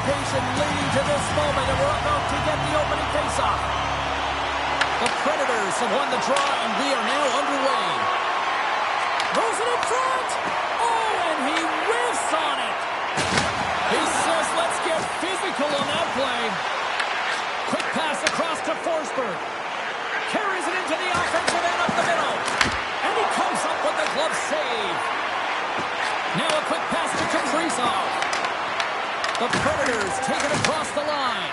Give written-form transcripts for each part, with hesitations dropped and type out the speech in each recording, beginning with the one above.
anticipation leading to this moment, and we're about to get the opening faceoff. The Predators have won the draw, and we are now underway. Throws it in front. Oh, and he whiffs on it. He says, let's get physical on that play. Quick pass across to Forsberg. Carries it into the offensive end up the middle. And he comes up with the glove save. Now a quick pass to Kaprizov. The Predators take it across the line.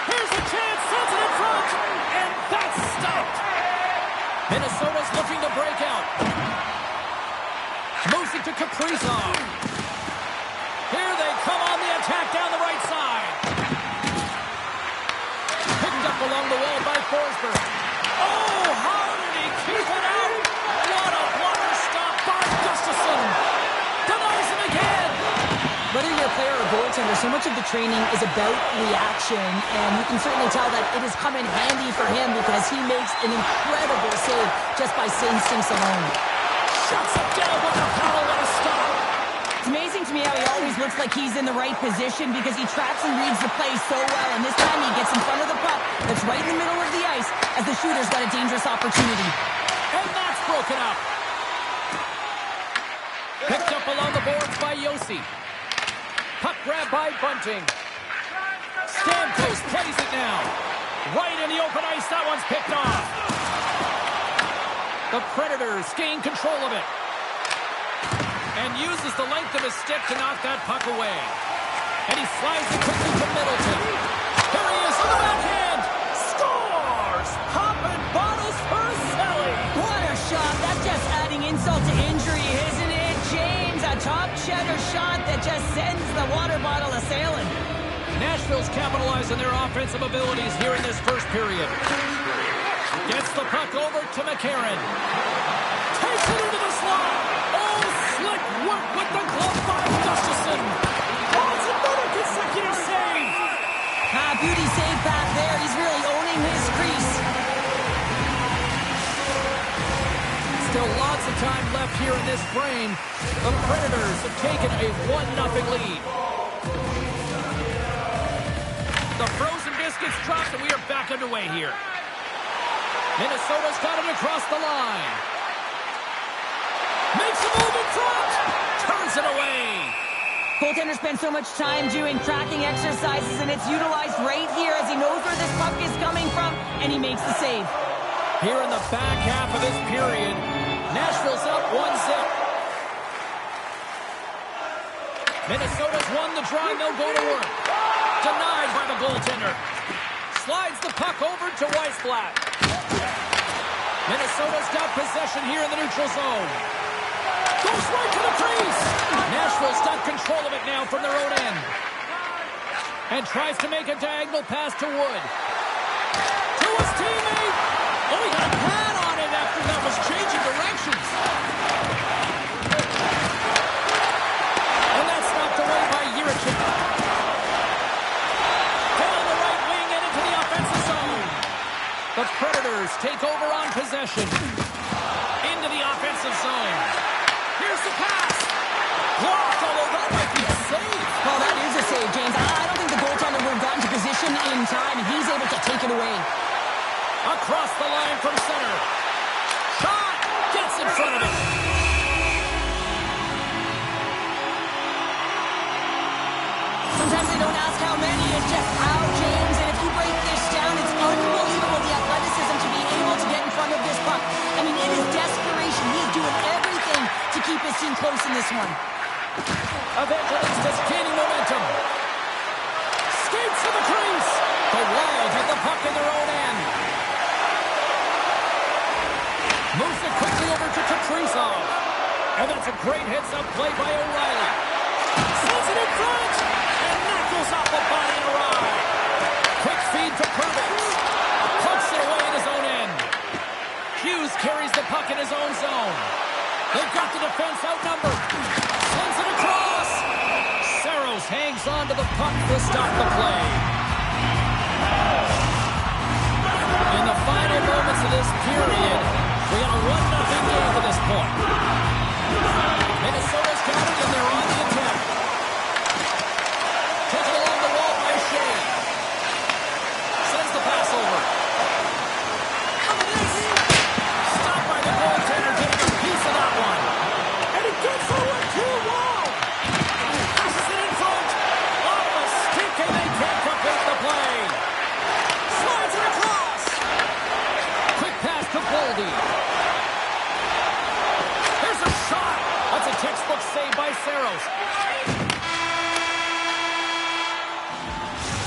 Here's a chance, sends it in front, and that's stopped. Minnesota's looking to break out. Moves it to Kaprizov. Here they come on the attack down the right side. Picked up along the wall by Forsberg. Oh, how did he keep it out? What a blocker stop by Gustafsson. Denies him again. Whether you're a player or goaltender, so much of the training is about reaction, and you can certainly tell that it has come in handy for him because he makes an incredible save just by instincts alone. Shuts it down with the power. What a stop. It's amazing to me how he always looks like he's in the right position because he tracks and reads the play so well, and this time he gets in front of the puck that's right in the middle of the ice as the shooter's got a dangerous opportunity. And that's broken up. Picked up along the boards by Yossi. Puck grab by Bunting. Stamkos plays it now. Right in the open ice. That one's picked off. The Predators gain control of it. And uses the length of his stick to knock that puck away. And he slides it quickly to Middleton. Here he is on the backhand. Scores! Popping bottles for Selly. What a shot. That's just adding insult to injury, isn't it, James? A top cheddar shot that just sends the water bottle a-sailing. Nashville's capitalizing their offensive abilities here in this first period. Gets the puck over to McCarron. Takes it into the slot. Oh, slick work with the glove by Gustafsson. Oh, it's another consecutive save. Beauty save back there. He's really owning his crease. Still lots of time left here in this frame. The Predators have taken a 1-0 lead. The frozen biscuits dropped, and we are back underway here. Minnesota's got it across the line. Makes a move in front. Turns it away. Goaltender spends so much time doing tracking exercises, and it's utilized right here as he knows where this puck is coming from, and he makes the save. Here in the back half of this period, Nashville's up 1-0. Minnesota's won the draw, and they'll go to work. Denied by the goaltender. Slides the puck over to Weissblatt. Minnesota's got possession here in the neutral zone. Goes right to the crease. Nashville's got control of it now from their own end. And tries to make a diagonal pass to Wood. To his teammate. Oh, he got a pad on it after that was changing directions. And that's knocked away by Yerichik. Down the right wing and into the offensive zone. The Predators take over on possession. Into the offensive zone. Here's the pass. Blocked, although that might be a save. Well, that is a save, James. I don't think the goaltender would have gotten to position in time, and he's able to take it away. Across the line from center. Shot. Gets in front of it. Sometimes they don't ask how many, it's just how, James. And if you break this down, it's unbelievable the athleticism to be able to get in front of this puck. I mean, it is desperation. He's doing everything to keep his team close in this one. Evangelistas gaining momentum. Skates to the crease. The Wild have the puck in their own end. Moves it quickly over to Kaprizov. And that's a great heads-up play by O'Reilly. Sends it in front. And that goes off the body and around. Quick feed to Pervix. Puts it away in his own end. Hughes carries the puck in his own zone. They've got the defense outnumbered. Sends it across. Saros hangs on to the puck to stop the play. In the final moments of this period, we got a 1-0 game at this point. Minnesota's got it, and they're on the attack. Taken along the wall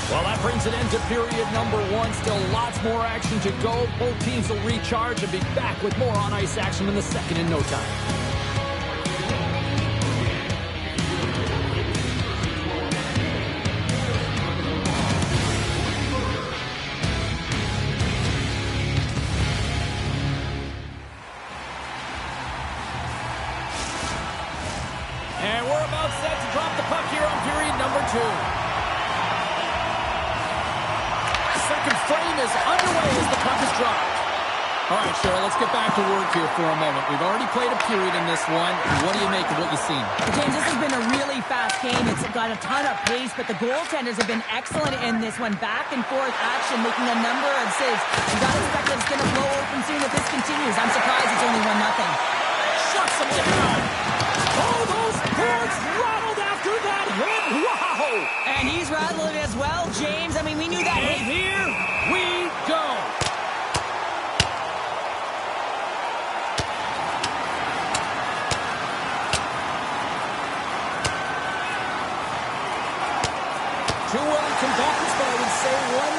Well, that brings an end to period number one. Still lots more action to go. Both teams will recharge and be back with more on-ice action in the second in no time. And we're about set to drop the puck here on period number two. Second frame is underway as the puck is dropped. All right, Cheryl, let's get back to work here for a moment. We've already played a period in this one. What do you make of what you've seen? James, this has been a really fast game. It's got a ton of pace, but the goaltenders have been excellent in this one. Back and forth action, making a number of saves. You got to expect that it's going to blow open soon if this continues. I'm surprised it's only 1-0. Shuts him down. Oh, those boards rattled after that hit. Wow! And he's rattling as well, James. I mean, we knew that And hit. here we go. Two willing combatants, but I would say one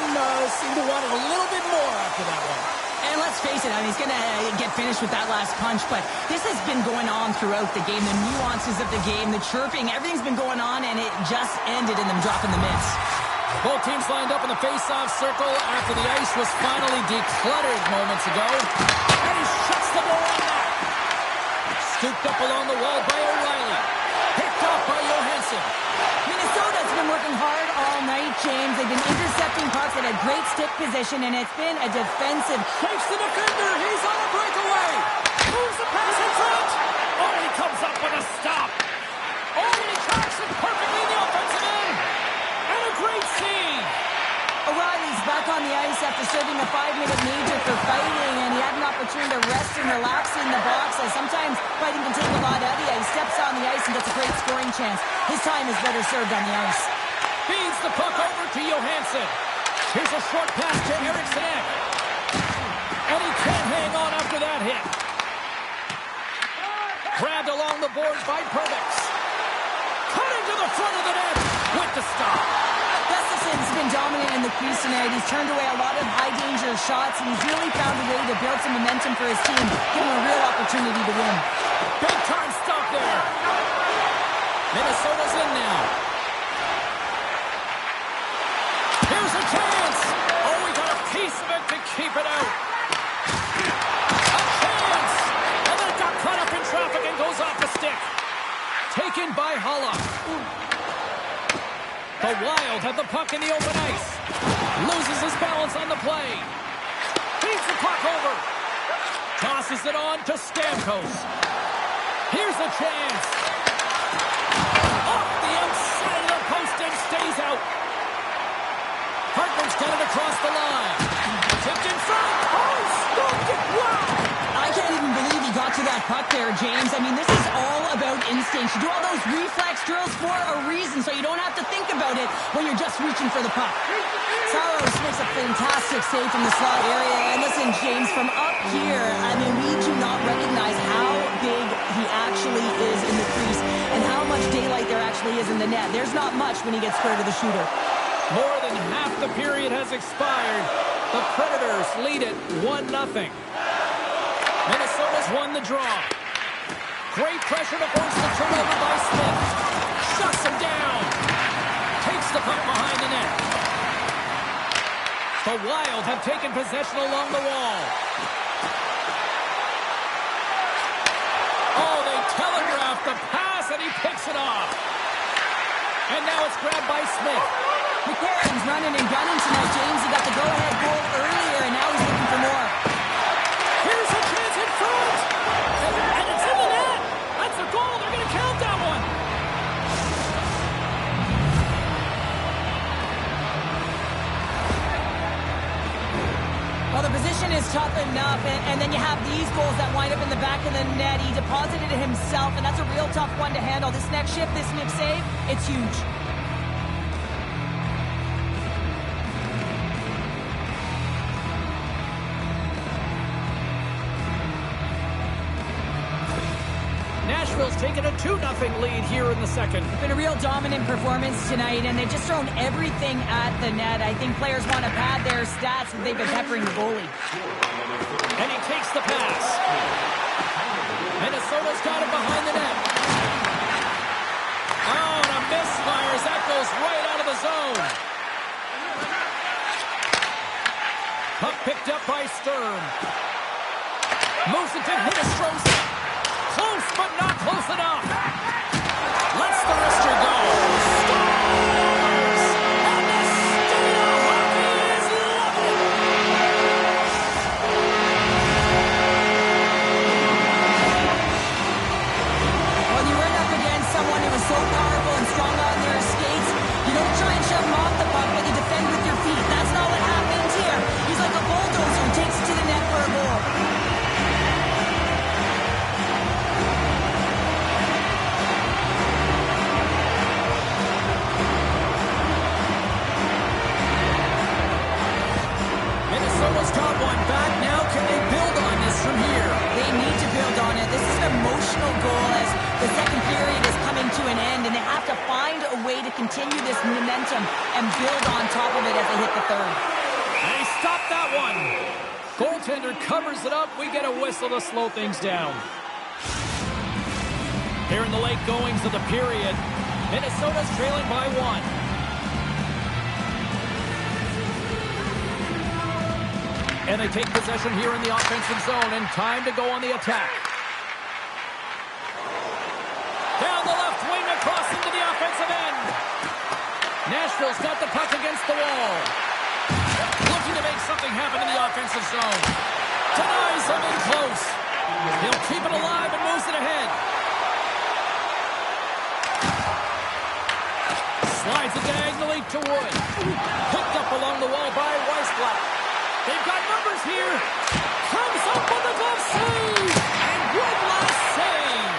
seemed to want it a little bit more after that one. And let's face it, I mean, he's going to get finished with that last punch, but this has been going on throughout the game. The nuances of the game, the chirping, everything's been going on, and it just ended in them dropping the mitts. Both teams lined up in the face-off circle after the ice was finally decluttered moments ago. And he shuts the ball on that. Scooped up along the wall by O'Reilly. Picked up by Johansson. Minnesota's been working hard all night, James. They've been intercepting pucks at a great stick position, and it's been a defensive. Shakes the defender. He's on a breakaway. Moves the pass in front. Oh, and he comes up with a stop. Oh, and he tracks it perfectly in the offensive end. And a great save. O'Reilly's back on the ice after serving a 5-minute major for fighting, and he had an opportunity to rest and relax in the box, as sometimes fighting can take a lot out of you. He steps on the ice and gets a great scoring chance. His time is better served on the ice. Feeds the puck over to Johansson. Here's a short pass to Eriksson. And he can't hang on after that hit. Grabbed along the boards by Perbix. Cut into the front of the net with the stop. Gustafson's been dominant in the crease tonight. He's turned away a lot of high-danger shots, and he's really found a way to build some momentum for his team, give him a real opportunity to win. Big-time stop there. Minnesota's in now. Here's a chance. Oh, we got a piece of it to keep it out. A chance. And then it got caught up in traffic and goes off the stick. Taken by Haula. The Wild have the puck in the open ice. Loses his balance on the play. Feeds the puck over. Tosses it on to Stamkos. Here's a chance. Off the outside of the post and stays out. Hartman's got it across the line. Tipped in front. Oh, stopped it. Wow. I can't even believe he got to that puck there, James. I mean, this is all about instinct. You do all those reflex drills for a reason, so you don't have to think about it when you're just reaching for the puck. Saros makes a fantastic save from the slot area. And listen, James, from up here, I mean, we do not recognize how big he actually is in the crease and how much daylight there actually is in the net. There's not much when he gets square to the shooter. More than half the period has expired. The Predators lead it 1-0. Minnesota's won the draw. Great pressure to force the turnover by Smith. Shuts him down. Takes the puck behind the net. The Wild have taken possession along the wall. Oh, they telegraph the pass, and he picks it off. And now it's grabbed by Smith. McCarron's running and gunning tonight, James. He got the go-ahead goal earlier, and now he's looking for more. Here's a chance in front. And it's in the net. That's a goal. They're going to count that one. Well, the position is tough enough, and then you have these goals that wind up in the back of the net. He deposited it himself, and that's a real tough one to handle. This next shift, this next save, it's huge. Nashville's taken a 2-0 lead here in the second. It's been a real dominant performance tonight, and they've just thrown everything at the net. I think players want to pad their stats, and they've been peppering the goalie. And he takes the pass. Minnesota's got it behind the net. Oh, and a misfires. That goes right out of the zone. Puck picked up by Sturm. Moves it to Hinostroza. Close, but not close enough. Lets the wrister go. Stars! And the state of hockey is loving it. When you run up against someone who is so powerful and strong on their skates, you don't try and shove them off the puck, but you defend with your feet. That's not what happens here. He's like a bulldozer who takes it to the net for a goal. Minnesota's got one back. Now can they build on this from here? They need to build on it. This is an emotional goal as the second period is coming to an end, and they have to find a way to continue this momentum and build on top of it as they hit the third. And he stopped that one. Goaltender covers it up. We get a whistle to slow things down. Here in the late goings of the period, Minnesota's trailing by 1. And they take possession here in the offensive zone, and time to go on the attack. Down the left wing, across into the offensive end. Nashville's got the puck against the wall. Looking to make something happen in the offensive zone. Denies him in close. He'll keep it alive and moves it ahead. Slides it diagonally to Wood. Picked up along the wall by Weissblatt. They've got numbers here. Comes up with a glove save. And good last save.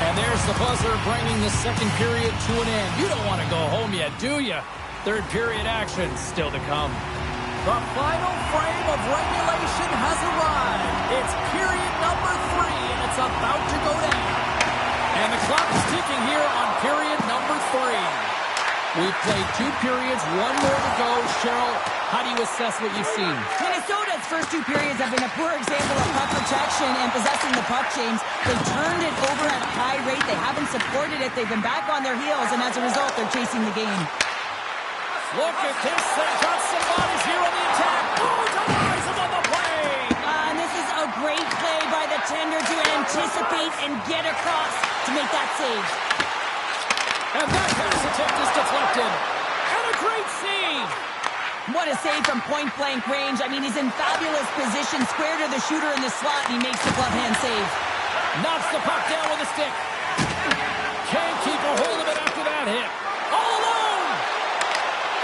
And there's the buzzer bringing the second period to an end. You don't want to go home yet, do you? Third period action still to come. The final frame of regulation has arrived. It's period number 3, and it's about to go down. And the clock is ticking here on period number 3. We've played 2 periods, 1 more to go. Cheryl, how do you assess what you've seen? Minnesota's first 2 periods have been a poor example of puck protection and possessing the puck, James. They've turned it over at a high rate. They haven't supported it. They've been back on their heels, and as a result, they're chasing the game. Look at this. They've got some bodies here on the attack. Oh, denies him on the play. And this is a great play by the tender to anticipate and get across to make that save. And that pass attempt is deflected. And a great save. What a save from point-blank range. I mean, he's in fabulous position, square to the shooter in the slot, and he makes the glove hand save. Knocks the puck down with a stick. Can't keep a hold of it after that hit. All alone.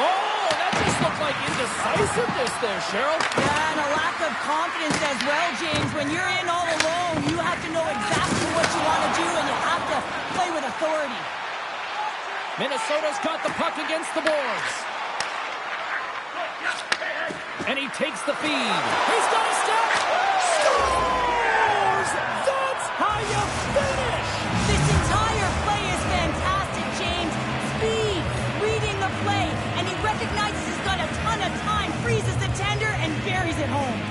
Oh, that just looked like indecisiveness there, Cheryl. Yeah, and a lack of confidence as well, James. When you're in all alone, you have to know exactly what you want to do, and you have to play with authority. Minnesota's got the puck against the boards. And he takes the feed. He's got a step. Scores! That's how you finish! This entire play is fantastic, James. Speed, reading the play, and he recognizes he's got a ton of time, freezes the tender, and buries it home.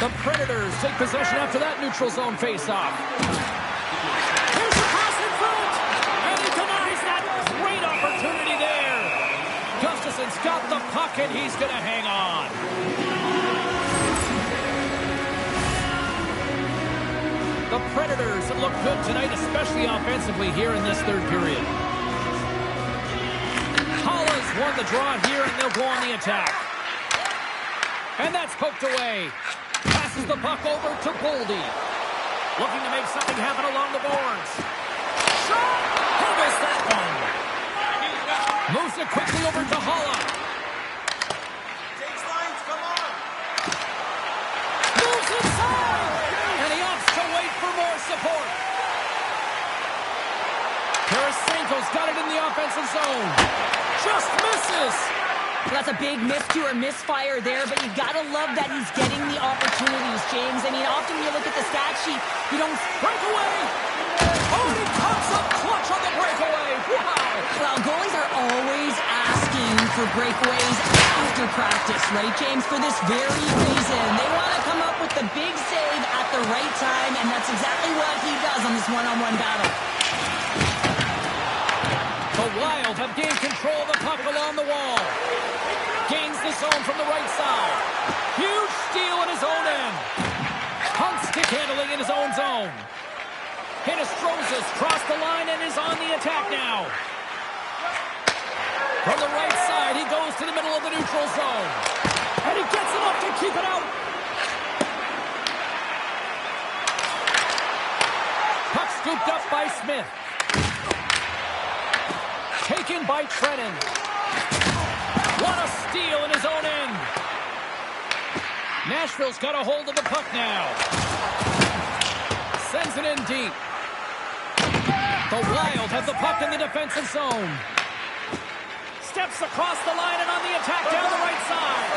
The Predators take possession after that neutral zone face-off. Here's the pass in front, and he denies that great opportunity there. Gustafson's got the puck, and he's going to hang on. The Predators have looked good tonight, especially offensively here in this third period. Holla's won the draw here, and they'll go on the attack. And that's poked away. Passes the puck over to Boldy. Looking to make something happen along the boards. Shot! He missed that one. Moves it quickly over to Holla. Takes lines, come on. Moves inside! And he opts to wait for more support. Tarasenko's got it in the offensive zone. Just misses. That's a big miscue or misfire there, but you gotta love that he's getting the opportunities, James. I mean, often when you look at the stat sheet, you don't... Breakaway! Oh, and he comes up clutch on the breakaway. Wow! Well, goalies are always asking for breakaways after practice, right, James? For this very reason. They want to come up with the big save at the right time, and that's exactly what he does on this one-on-one battle. The Wild have gained control of the puck along the wall. Gains the zone from the right side. Huge steal in his own end. Hunt stick handling in his own zone. Hinostroza's crossed the line and is on the attack now. From the right side, he goes to the middle of the neutral zone. And he gets enough to keep it out. Puck scooped up by Smith. Taken by Trennan. What a steal in his own end. Nashville's got a hold of the puck now. Sends it in deep. The Wild have the puck in the defensive zone. Steps across the line and on the attack down the right side.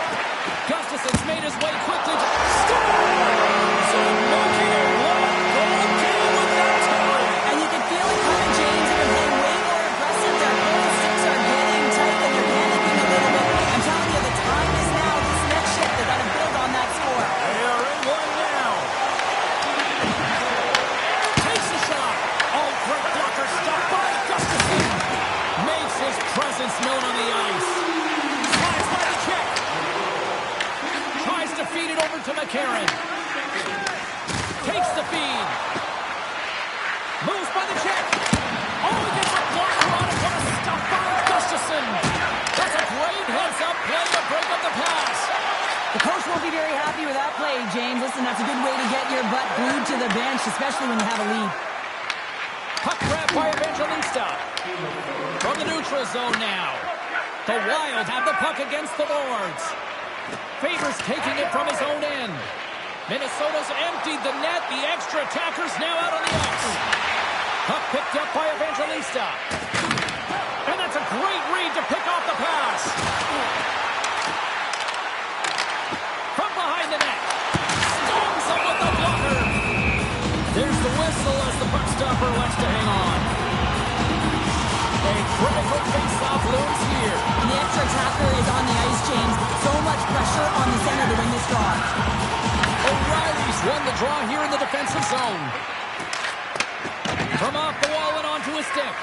Gustafson's made his way quickly to... Scores! Making a one-goal game with that time. And you can feel it coming, James. They're playing way more aggressive. Their goal sticks are getting tight and they're panicking a little bit. I'm telling you, the time is now. This next shift, they've got to build on that score. They are in one now. Takes a shot. Oh, great blocker stop by Gustafson. Makes his presence known on the ice. Slides by the check. Tries to feed it over to McCarron. Takes the feed. Moves by the check. Oh, he gets a blocker on it. What a stop by Gustafson. That's a great heads-up play to break up the pass. The coach won't be very happy with that play, James. Listen, that's a good way to get your butt glued to the bench, especially when you have a lead. Puck grab by Evangelista. From the neutral zone now. The Wild have the puck against the boards. Favors taking it from his own end. Minnesota's emptied the net. The extra attacker's now out on the ice. Puck picked up by Evangelista. And that's a great read to pick off the pass. From behind the net. Stongs him with the blocker. There's the whistle as the puck stopper elects to hang on. A critical face-off looms here. And the extra attacker is on the ice, James. So much pressure on the center to win this draw. O'Reilly's won the draw here in the defensive zone. From off the wall and onto his stick.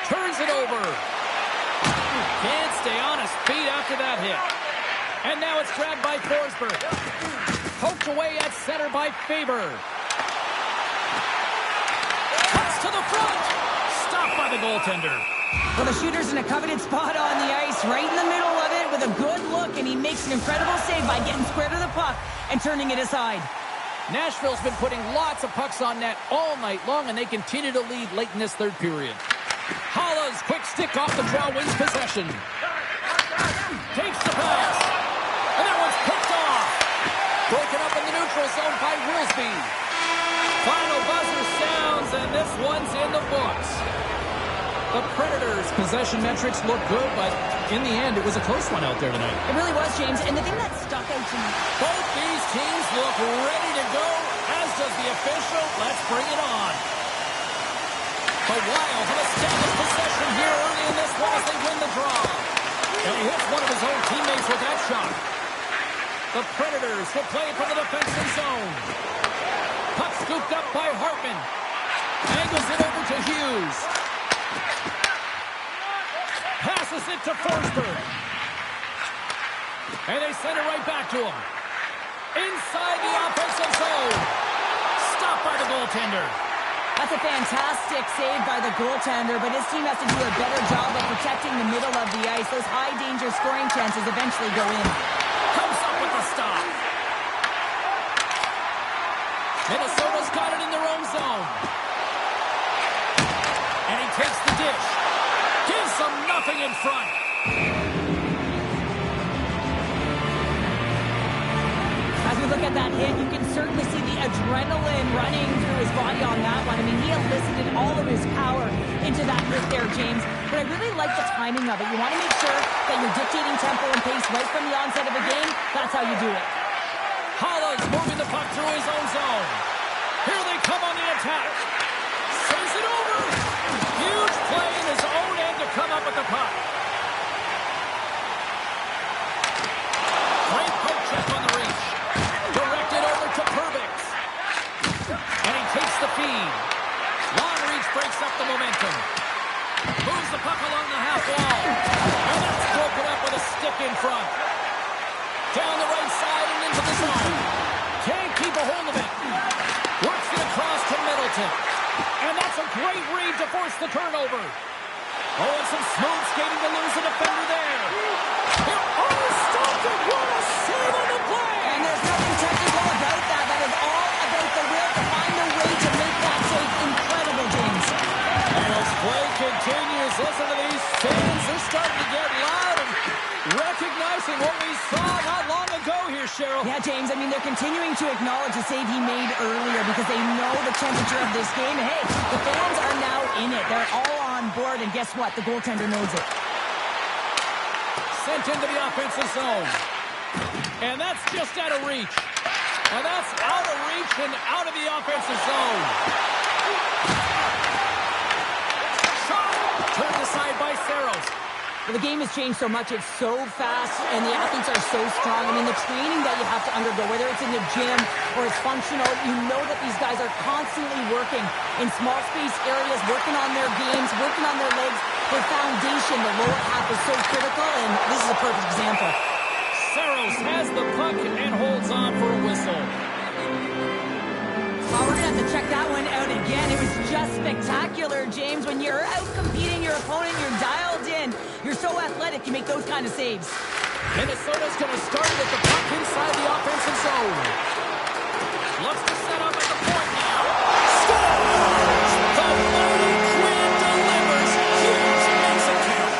Turns it over. Can't stay on his feet after that hit. And now it's grabbed by Forsberg. Poked away at center by Faber. Cuts to the front. Stopped by the goaltender. Well, the shooter's in a coveted spot on the ice, right in the middle of it with a good look, and he makes an incredible save by getting square to the puck and turning it aside. Nashville's been putting lots of pucks on net all night long, and they continue to lead late in this third period. Holla's quick stick off the draw wins possession. Takes the pass. And that one's picked off. Broken up in the neutral zone by Wilsby. Final buzzer sounds, and this one's in the books. The Predators' possession metrics look good, but in the end, it was a close one out there tonight. It really was, James, and the thing that stuck out to me... Both these teams look ready to go, as does the official. Let's bring it on. The Wild have established possession here early in this one as they win the draw. And he hits one of his own teammates with that shot. The Predators will play from the defensive zone. Puck scooped up by Hartman. Angles it over to Hughes. Passes it to Forsberg. And they send it right back to him. Inside the offensive zone. Stopped by the goaltender. That's a fantastic save by the goaltender, but his team has to do a better job of protecting the middle of the ice. Those high-danger scoring chances eventually go in. Comes up with the stop. Minnesota's got it in their own zone. And he takes the dish. Gives them nothing in front. As we look at that hit, you can certainly see the adrenaline running through his body on that one. I mean, he elicited all of his power into that hit there, James. But I really like the timing of it. You want to make sure that you're dictating tempo and pace right from the onset of a game. That's how you do it. Holland's moving the puck through his own zone. Here they come on the attack. Sends it over. Huge play in his own end to come up with the puck. Great poke check on the reach. Directed over to Perbix. And he takes the feed. Long reach breaks up the momentum. Moves the puck along the half wall. And that's broken up with a stick in front. Down the right side and into the zone. Can't keep a hold of it. Works it across to Middleton. And that's a great read to force the turnover. Oh, and some smooth skating to lose a defender there. Stopped it. What a save on the play. And there's nothing technical about that. That is all about the will to find a way to make that save. Incredible, James. And as play continues, listen to these fans. They're starting to get loud and recognizing what we saw not long ago here, Cheryl. Yeah, James, I mean, they're continuing to acknowledge the save he made earlier because they know the temperature of this game. Hey, the fans are now in it. They're all on board, and guess what? The goaltender knows it. Sent into the offensive zone. And that's just out of reach. And that's out of reach and out of the offensive zone. Shot! Turned aside by Saros. Well, the game has changed so much. It's so fast, and the athletes are so strong. I mean, the training that you have to undergo, whether it's in the gym or it's functional, you know that these guys are constantly working in small space areas, working on their games, working on their legs. Their foundation, the lower half, is so critical, and this is a perfect example. Saros has the puck and holds on for a whistle. Oh, we're going to have to check that one out again. It was just spectacular, James. When you're out competing your opponent, you're dialed in. You're so athletic, you make those kind of saves. Minnesota's going to start with the puck inside the offensive zone. Looks to set up at the point now. Scores! The mighty Quinn delivers. Hughes makes it count.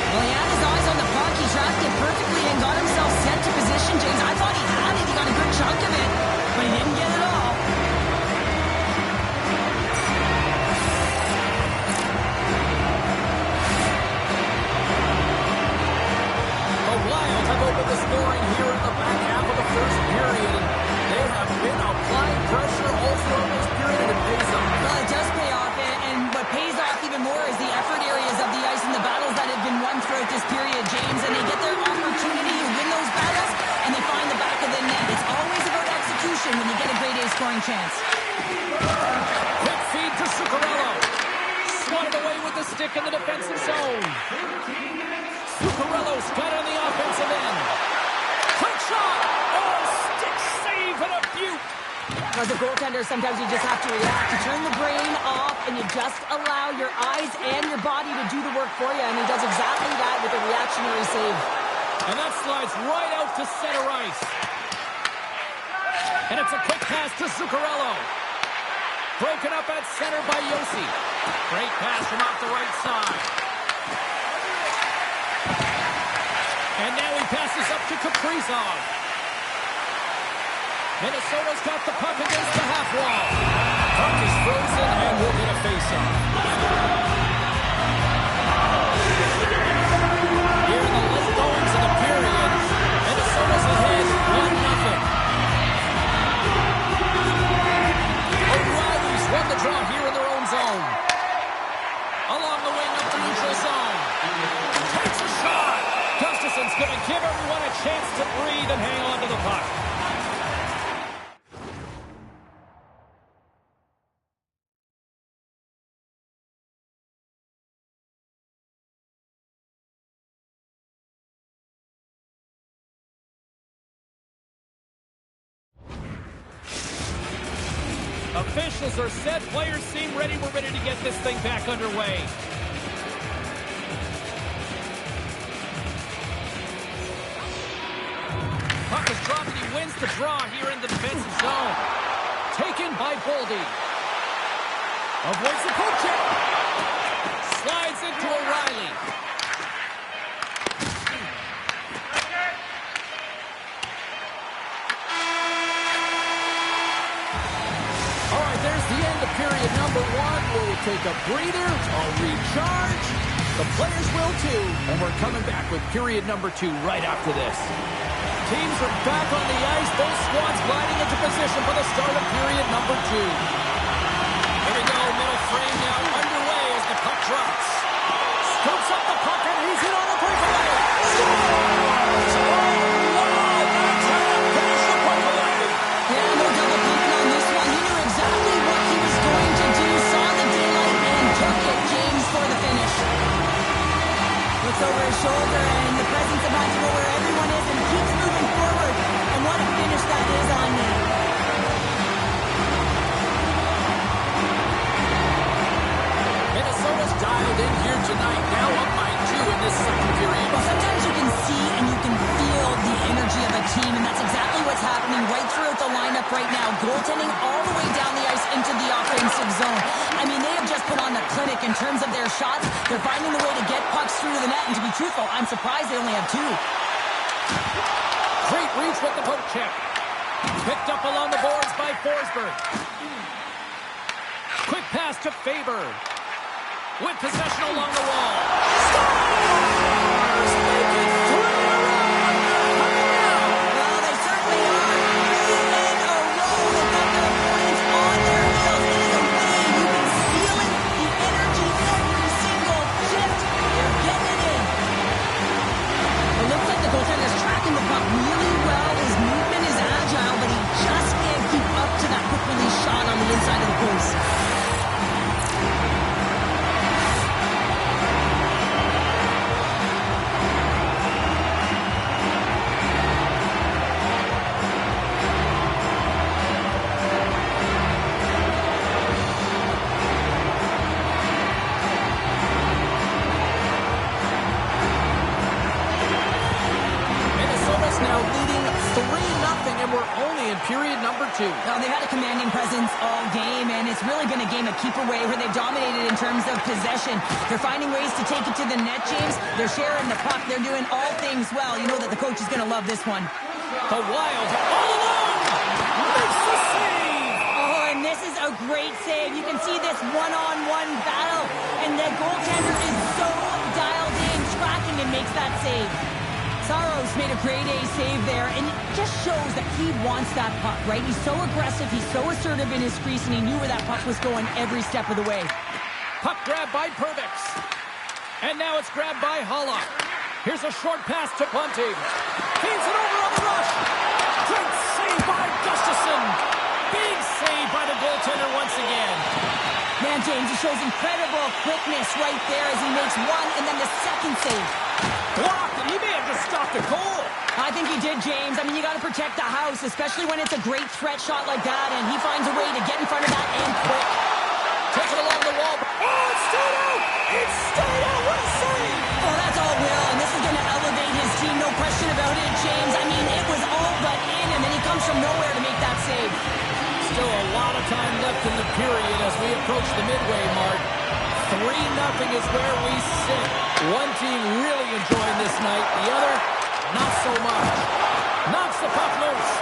Well, he had his eyes on the puck. He tracked it perfectly and got himself sent to position, James. I thought he had it. He got a good chunk of it, but he didn't get it all. The Wild have opened the scoring here in the back half of the first period. They have been applying pressure all throughout this period, and it pays off. Well, it does pay off, and what pays off even more is the effort areas of the ice and the battles that have been won throughout this period, James, and they get their opportunity to win those battles, and they find the back of the net. It's always about execution when you get a grade A scoring chance. Quick feed to Zuccarello. Swatted away with the stick in the defensive zone. Zuccarello's got it on the offensive end. Quick shot! Oh, stick save and a beaut! As a goaltender, sometimes you just have to react. You turn the brain off, and you just allow your eyes and your body to do the work for you, and he does exactly that with a reactionary save. And that slides right out to center ice. And it's a quick pass to Zuccarello. Broken up at center by Yossi. Great pass from off the right side. And now he passes up to Kaprizov. Minnesota's got the puck against the half wall. Puck is frozen and will get a face-off. Here in the late goings of the period, Minnesota's ahead 1-0. O'Reilly's won the draw here in their own zone. Along the wing up the neutral zone. Takes a shot. Gustafson's going to give everyone a chance to breathe and hang on to the puck. Officials are set. Players seem ready. We're ready to get this thing back underway. Puck is dropped and he wins the draw here in the defensive zone. Taken by Boldy. Avoids the poke check. Slides into O'Reilly. number one will take a breather, a recharge. The players will too, and we're coming back with period number 2 right after this. Teams are back on the ice. Both squads gliding into position for the start of period number 2. Here we go, middle frame now underway as the puck drops. Scoops up the puck and he's in on the breakaway. Scores! Oh, wow, that's how to finish the breakaway. Yeah, no double pumping on this one. He knew exactly what he was going to do, saw the daylight, and took it, James, for the finish. Looks over his shoulder, and the presence of mind to know where everyone is, and keeps moving forward. And what a finish that is on net. Minnesota's dialed in here tonight, now up by 2 in this second period. Well, sometimes you can see and you can feel the energy of a team, and that's exactly what's happening right throughout the lineup right now. Goaltending all the way down the ice into the offensive zone. I mean, they have just put on a clinic in terms of their shots. They're finding the way to get pucks through the net, and to be truthful, I'm surprised they only have 2. Great reach with the poke check. Picked up along the boards by Forsberg. Quick pass to Faber. With possession along the wall. Scores! Make it 3 in a row! Well, they certainly are. 3 in a row. They've got their opponents on their heels. It is a win. You can feel it. The energy every single shift. They're getting it in. It looks like the goaltender's tracking the puck really well. His movement is agile, but he just can't keep up to that quick release shot on the inside of the post. Now leading 3-0, and we're only in period number 2. Now, they've had a commanding presence all game, and it's really been a game of keep away where they've dominated in terms of possession. They're finding ways to take it to the net, James. They're sharing the puck. They're doing all things well. You know that the coach is going to love this one. The Wild all alone makes the save. Oh, and this is a great save. You can see this one-on-one battle, and the goaltender is so dialed in, tracking, and makes that save. Saros made a grade A save there, and it just shows that he wants that puck, right? He's so aggressive, he's so assertive in his crease, and he knew where that puck was going every step of the way. Puck grab by Perbix. And now it's grabbed by Holla. Here's a short pass to Bunting. Feeds it over on the rush. Great save by Gustafsson. Big save by the goaltender once again. Man, James, he shows incredible quickness right there as he makes one and then the second save. Blocked, and he may have just stopped a goal. I think he did, James. I mean, you got to protect the house, especially when it's a great threat shot like that, and he finds a way to get in front of that and quick. Takes it along the wall. Oh, it's stayed out! It's stayed out! What a save! Oh, that's all Will, and this is going to elevate his team, no question about it, James. I mean, it was all but in him, and he comes from nowhere to make that save. Still a lot of time left in the period as we approach the midway mark. 3-0 is where we sit. One team really enjoying this night. The other, not so much. Knocks the puck loose.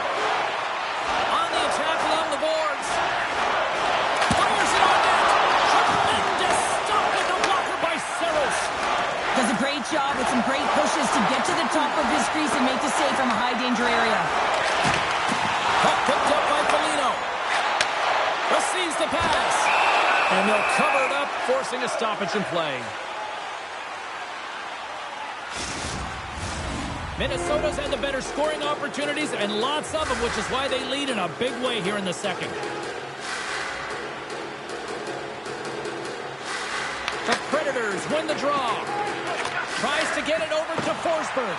On the attack along the boards. Fires it on net. Tremendous stop with the blocker by Saros. Does a great job with some great pushes to get to the top of his crease and make the save from a high-danger area. Puck picked up by Foligno. Receives the pass. And they'll cover it up, forcing a stoppage in play. Minnesota's had the better scoring opportunities and lots of them, which is why they lead in a big way here in the second. The Predators win the draw. Tries to get it over to Forsberg.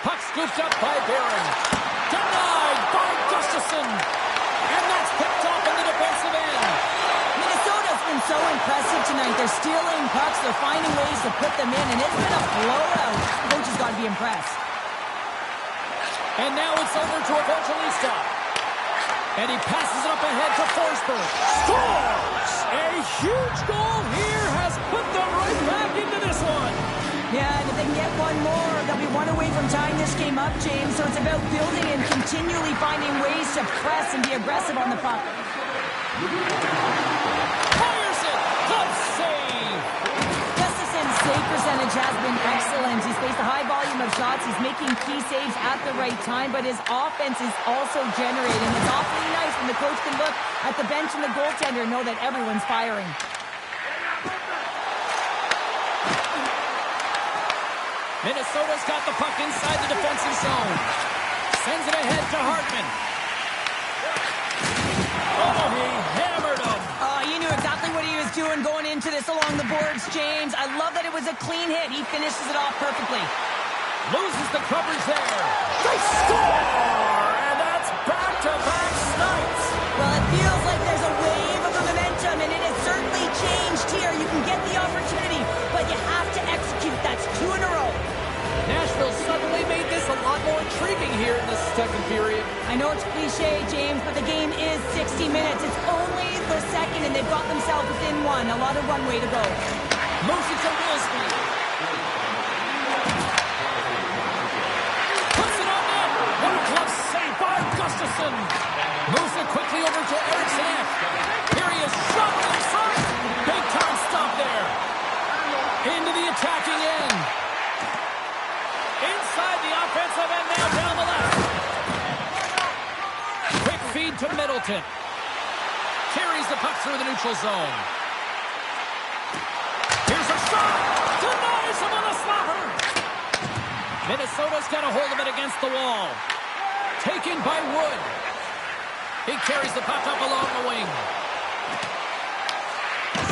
Puck scooped up by Barron. Denied by Gustafsson. And that's picked up in the defensive end. Minnesota's been so impressive tonight. They're stealing pucks. They're finding ways to put them in, and it's been a blowout. Coach has got to be impressed. And now it's over to Evangelista. And he passes it up ahead to Forsberg. Scores! A huge goal here has put them right back into this one. Yeah, and if they can get one more, they'll be one away from tying this game up, James. So it's about building and continually finding ways to press and be aggressive on the puck. Fires it. Glove save. Gustafson's save percentage has been excellent. He's faced a high volume of shots. He's making key saves at the right time, but his offense is also generating. It's awfully nice when the coach can look at the bench and the goaltender and know that everyone's firing. Minnesota's got the puck inside the defensive zone. Sends it ahead to Hartman. Oh, he hammered him. You knew exactly what he was doing going into this along the boards, James. I love that it was a clean hit. He finishes it off perfectly. Loses the coverage there. They score! And that's back-to-back snipes. Well, it feels like there's a wave of momentum, and it has certainly changed here. You can get the opportunity, but you have to execute. That's 2 in a row. Nashville suddenly made this a lot more intriguing here in the second period. I know it's cliche, James, but the game is 60 minutes. It's only the second, and they've got themselves within one. A lot of runway to go. Moves it to Wilsby. Puts it on net. What a glove save by Gustafsson. Moves it quickly over to Eriksson. Here he is, shot inside. Big time stop there. Into the attacking end. Inside the offensive end, now down the left. Quick feed to Middleton. Carries the puck through the neutral zone. Here's a shot. Denies him on the slapper. Minnesota's got a hold of it against the wall. Taken by Wood. He carries the puck up along the wing.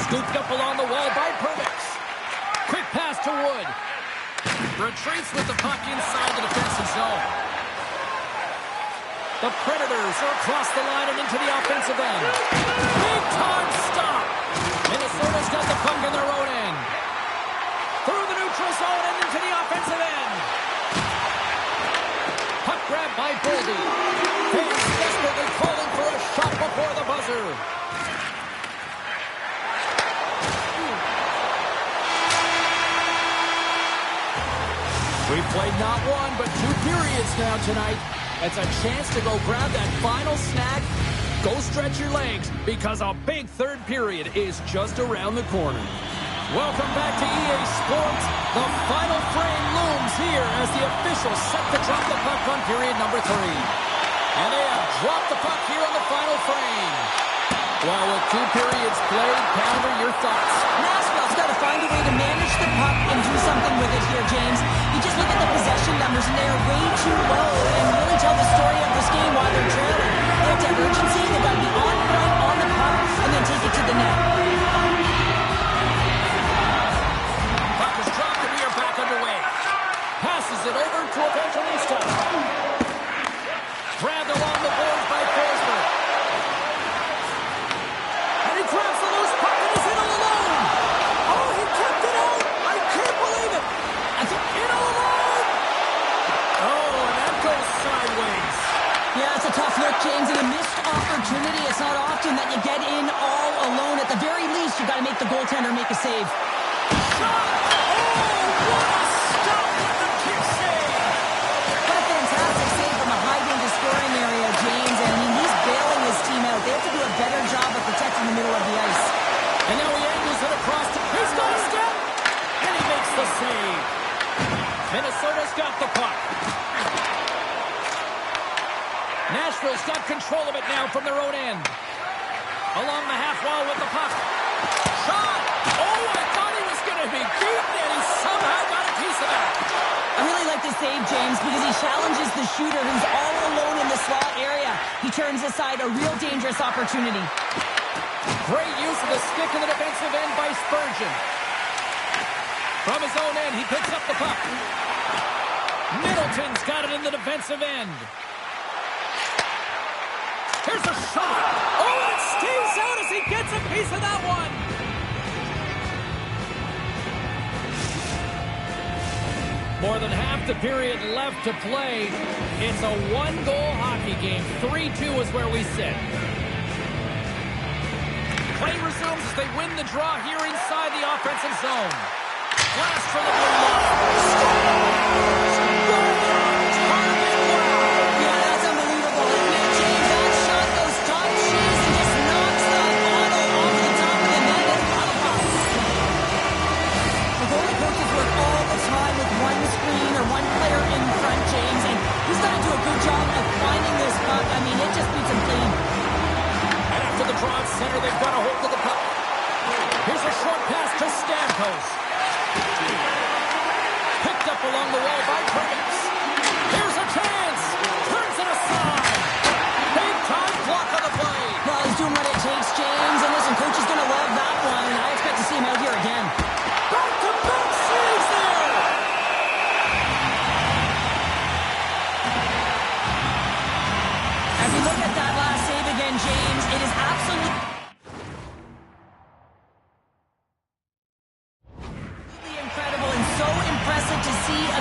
Scooped up along the wall by Perbix. Quick pass to Wood. Retreats with the puck inside the defensive zone. The Predators are across the line and into the offensive end. Big time stop. Minnesota's got the puck in their own end. Through the neutral zone and into the offensive end. Puck grab by Boldy. Fans desperately calling for a shot before the buzzer. We've played not one, but 2 periods now tonight. It's a chance to go grab that final snack. Go stretch your legs, because a big third period is just around the corner. Welcome back to EA Sports. The final frame looms here as the officials set to drop the puck on period number 3. And they have dropped the puck here on the final frame. Well, with 2 periods played, Pounder, your thoughts? Nashville's got to find a way to manage the puck and do something with it here, James. You just look at the possession numbers, and they are way too low and really tell the story of this game while they're trailing. They have to have urgency. They've got to be on point, on the puck, and then take it to the net. Puck is dropped, and we are back underway. Passes it over to Evangelista. Grabbed along the boards by Forsberg. And he grabs the loose puck, and he's in all alone. Oh, he kept it out. I can't believe it. In all alone. Oh, and that goes sideways. Yeah, it's a tough look, James, and a missed opportunity. It's not often that you get in all alone. At the very least, you got to make the goaltender make a save. Shot. Oh, what a stop with the kick save. What a fantastic save from a high-danger scoring area, James. And I mean, he's bailing his team out. They have to do a better job of protecting the middle of the ice. And now he angles it across. He's got a step. And he makes the save. Minnesota's got the puck. Nashville's got control of it now from their own end. Along the half wall with the puck. Shot! Oh, I thought he was going to be beaten, and he somehow got a piece of that. I really like the save, James, because he challenges the shooter who's all alone in the slot area. He turns aside a real dangerous opportunity. Great use of the stick in the defensive end by Spurgeon. From his own end, he picks up the puck. Middleton's got it in the defensive end. Here's a shot. Oh, it stays out as he gets a piece of that one. More than half the period left to play. It's a 1-goal hockey game. 3-2 is where we sit. Play resumes as they win the draw here inside the offensive zone. Blast from the blue line. Yeah, that's unbelievable, isn't it, James? That shot goes top shoes and just knocks the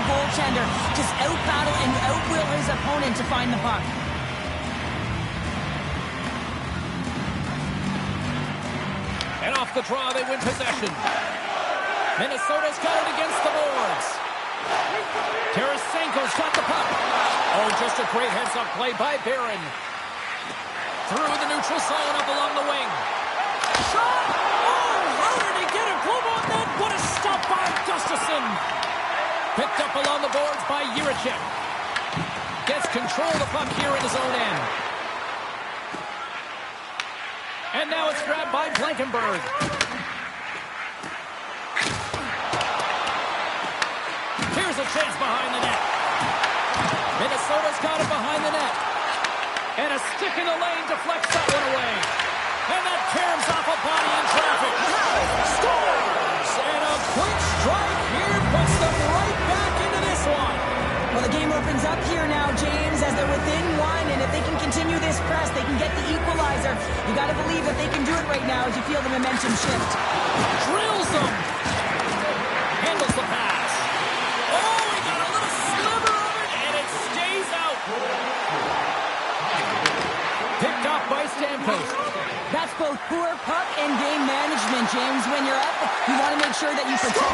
goaltender. Just out-battle and out-will his opponent to find the puck. And off the draw, they win possession. Minnesota's got it against the boards. Tarasenko's got the puck. Oh, just a great heads-up play by Barron. Through the neutral zone, up along the wing. Shot! Oh, how did he get a glove on that? What a stop by Gustafsson. Picked up along the boards by Jiricek. Gets control of the puck here in his own end. And now it's grabbed by Blankenberg. Here's a chance behind the net. Minnesota's got it behind the net. And a stick in the lane deflects that one away. And that tears off a body in traffic. Scores! And a quick strike here puts them right back into this one. Well, the game opens up here now, James, as they're within one. And if they can continue this press, they can get the equalizer. You got to believe that they can do it right now as you feel the momentum shift. Drills them. Handles the pass. Oh, he got a little sliver of it, and it stays out. Picked up by Stamkos. That's both poor puck and game management, James. When you're up, you want to make sure that you protect.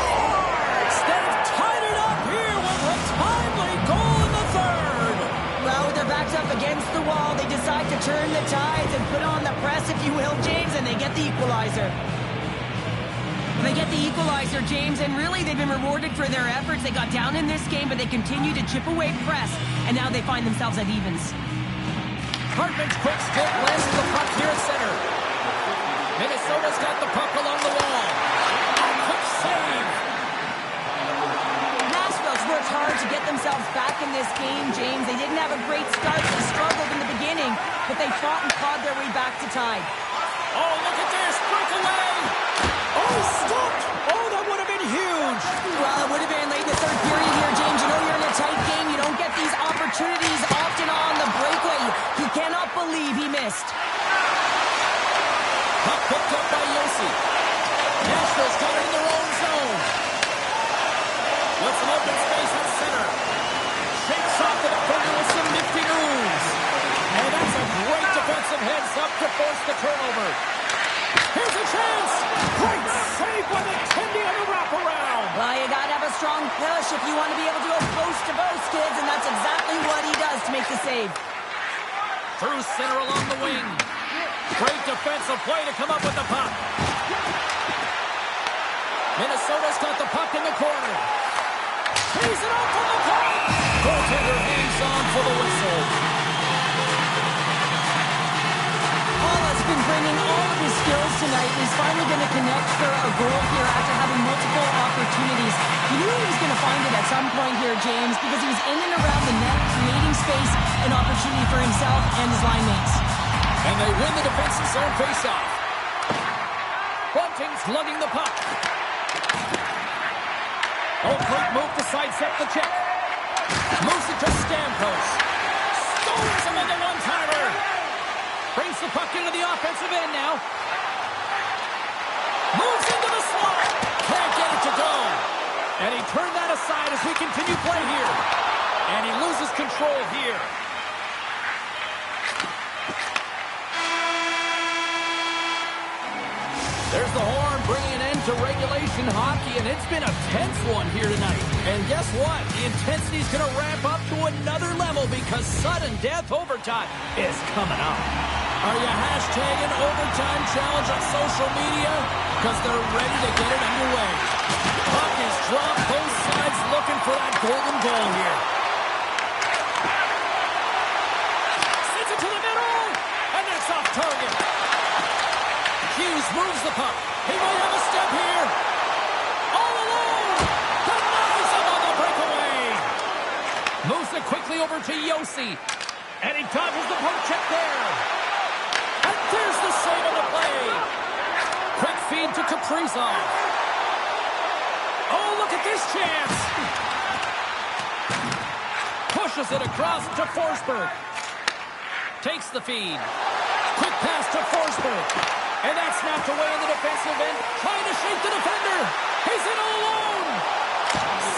They've tied it up here with a timely goal in the third. Well, with their backs up against the wall, they decide to turn the tides and put on the press, if you will, James, and they get the equalizer. They get the equalizer, James, and really they've been rewarded for their efforts. They got down in this game, but they continue to chip away press, and now they find themselves at evens. Hartman's quick stick lands the puck here at center. Minnesota's got the puck along the wall. Quick save. Nashville's worked hard to get themselves back in this game, James. They didn't have a great start. They struggled in the beginning, but they fought and clawed their way back to tie. Oh, look at this. Breakaway. Oh, stopped. Oh, that would have been huge. Well, it would have been late in the third period here, James. You know you're in a tight game. You don't get these opportunities often on the breakaway. You cannot believe he missed. Puck picked up by Yossi. Nashville's got it in their own zone. With some open space at center. Shakes off the defender with some nifty moves. And that's a great defensive heads-up to force the turnover. Here's a chance. Great save by the Tendy on the wraparound. Well, you got to have a strong push if you want to be able to go post to post, kids, and that's exactly what he does to make the save. Through center along the wing. Great defensive play to come up with the puck. Minnesota's got the puck in the corner. Tees it up from the point. Goaltender hangs on for the whistle. Paula's been bringing all of his skills tonight, and he's finally going to connect for a goal here after having multiple opportunities. He knew he was going to find it at some point here, James, because he was in and around the net, creating space and opportunity for himself and his line mates. And they win the defensive zone faceoff. Bunting's lugging the puck. Oh, great move to sidestep the check. Moves it to Stamkos. Stores him on the one-timer. Brings the puck into the offensive end now. Moves into the slot. Can't get it to go. And he turned that aside as we continue play here. And he loses control here. There's the horn bringing an end to regulation hockey, and it's been a tense one here tonight. And guess what? The intensity's going to ramp up to another level because sudden death overtime is coming up. Are you hashtagging overtime challenge on social media? Because they're ready to get it underway. Puck is dropped, both sides looking for that golden goal here. Sends it to the middle, and that's off target. Hughes moves the puck. He might have a step here. All alone. Denies him on the breakaway. Moves it quickly over to Yossi. And he dodges the poke check there. And there's the save on the play. Quick feed to Kaprizov. Oh, look at this chance. Pushes it across to Forsberg. Takes the feed. Quick pass to Forsberg. And that's snapped away in the defensive end. Trying to shake the defender. He's in all alone.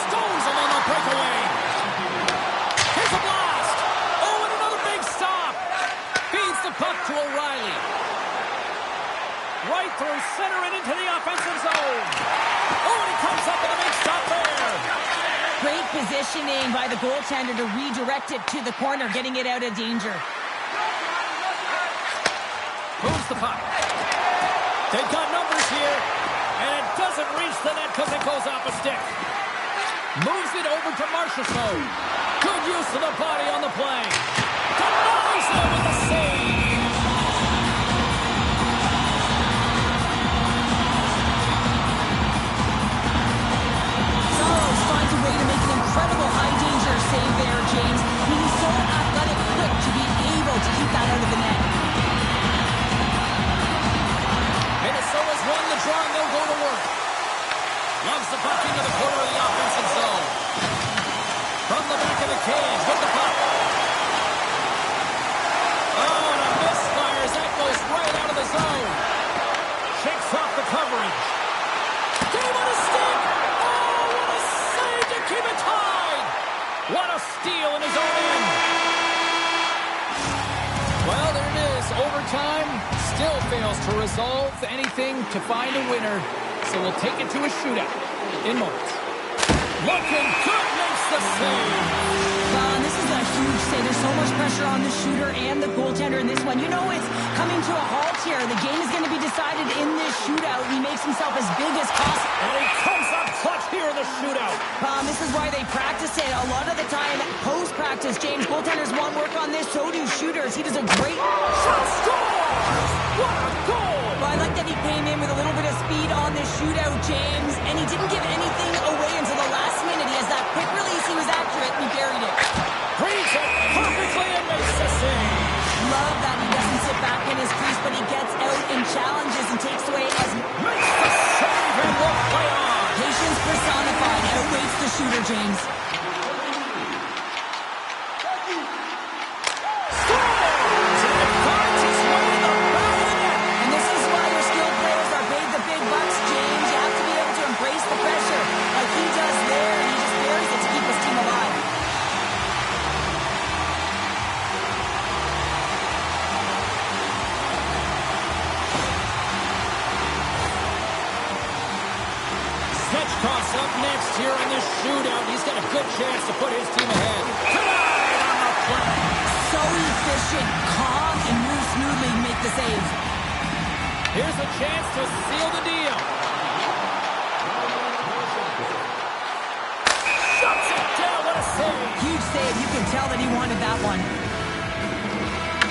Stones him on the breakaway. Here's a blast. Oh, and another big stop. Feeds the puck to O'Reilly. Right through center and into the offensive zone. Oh, and he comes up with a big stop there. Great positioning by the goaltender to redirect it to the corner, getting it out of danger. Moves the puck. They've got numbers here, and it doesn't reach the net because it goes off a stick. Moves it over to Marchessault. Good use of the body on the play. Denies it with a save. Saros finds a way to make an incredible high-danger save there, James. I mean, he's so athletic, quick to be able to keep that out of the net. Minnesota's won the draw, and they'll go to work. Loves the puck into the corner of the offensive zone. From the back of the cage with the puck. Oh, and a misfire as that goes right out of the zone. Shakes off the coverage. Game on a stick. Oh, what a save to keep it tied. What a steal in his own end. Well, there it is. Overtime still fails to resolve anything to find a winner. So we'll take it to a shootout in moments. Looking good, makes the save. This is a huge save. There's so much pressure on the shooter and the goaltender in this one. You know it's coming to a halt here. The game is going to be decided in this shootout. He makes himself as big as possible. And he comes up clutch here in the shootout. This is why they practice it. A lot of the time, post-practice, James, goaltenders want work on this. So do shooters. He does a great... Shot scores! What a goal! Well, I like that he came in with a little bit of speed on this shootout, James, and he didn't give anything away until the last minute. He has that quick release. He was accurate, and he buried it. Reads it perfectly and makes the save. Love that he doesn't sit back in his crease, but he gets out and challenges and takes away as... Makes the save and will play on. Patience personified outweighs the shooter, James. Scores! And it finds his way to the back of the net. And this is why your skilled players are paid the big bucks, James. You have to be able to embrace the pressure like he does there, and he just buries it to keep his team alive. Svechkov's up next here in this shootout. He's got a good chance to put his team ahead. Tonight on the play. So efficient, calm, and moves smoothly to make the save. Here's a chance to seal the deal. Shuts it down. What a save. Huge save. You can tell that he wanted that one.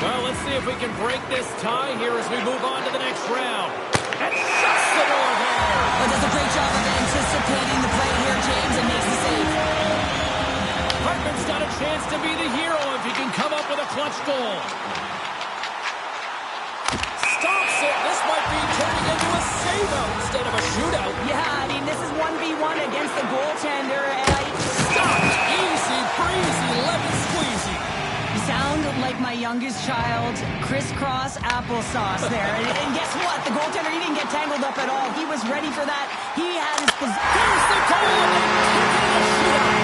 Well, let's see if we can break this tie here as we move on to the next round. And shuts the door there. But does a great job of anticipating the play here, James, and makes the save. Hartman's got a chance to be the hero if he can come up with a clutch goal. Stops it. This might be turning into a save-out instead of a shootout. Yeah, I mean, this is 1v1 against the goaltender, and Stopped. Easy breezy, lemon squeezy. You sound like my youngest child, crisscross applesauce there. And guess what? The goaltender, he didn't get tangled up at all. He was ready for that. He had his position. There's the goal, and they take it in a shootout.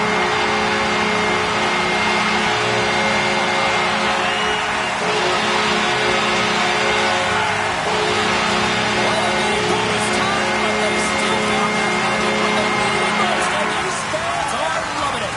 Well, it didn't go this time, but they still found their magic when they needed it most, and these fans are loving it.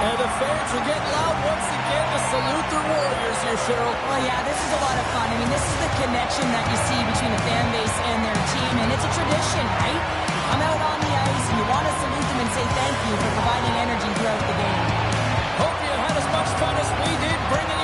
And the fans are getting loud once again to salute their warriors here, Cheryl. Well, yeah, this is a lot of fun. I mean, this is the connection that you see between the fan base and their team, and it's a tradition, right? You come out on the ice, and you want to salute them and say thank you for providing energy throughout the game. Hope you had as much fun as we did bringing